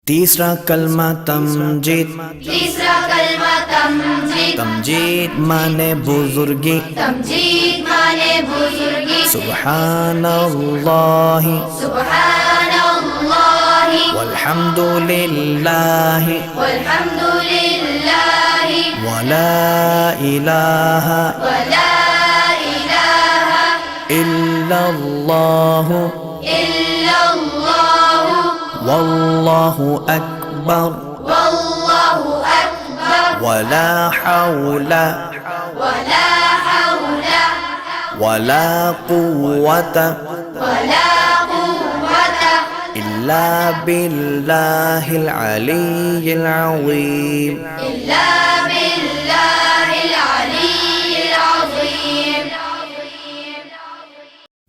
तीसरा कलमा तमजीद। तीसरा कलमा तमजीद। तमजीद माने बुजुर्गी। तमजीद माने बुजुर्गी। सुब्हानल्लाहि सुब्हानल्लाहि वल्हम्दुलिल्लाहि वल्हम्दुलिल्लाहि वला इलाहा वला इलाहा इल्लल्लाहु इल्लल्लाहु वल्लाहु अकबर वल्लाहु अकबर वला हौला वला हौला वला कुव्वता वला कुव्वता इल्ला बिल्लाहिल अलिय्यिल अज़ीम। इल्ला बिल्लाहिल अलिय्यिल अज़ीम।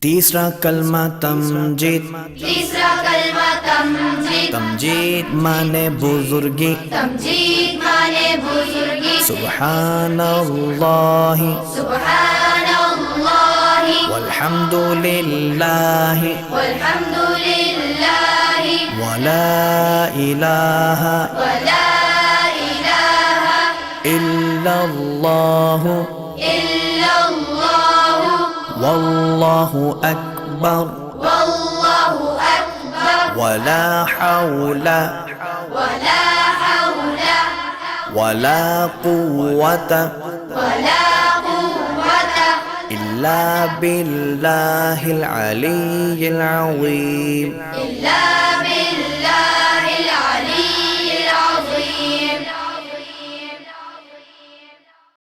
तीसरा कलमा तमजीद। तीसरा कलमा तमजीद। तमजीद माने बुजुर्गी। तमजीद माने बुजुर्गी। सुब्हानल्लाहि सुब्हानल्लाहि वल्हम्दुलिल्लाहि वल्हम्दुलिल्लाहि वला इलाहा वला इलाहा इल्लल्लाहु इल्लल्लाहु वल्लाहु अकबर वल्लाहु अकबर वला हौला वला हौला वला कुव्वता वला कुव्वता इल्ला बिल्लाहिल अलिय्यिल अज़ीम। इल्ला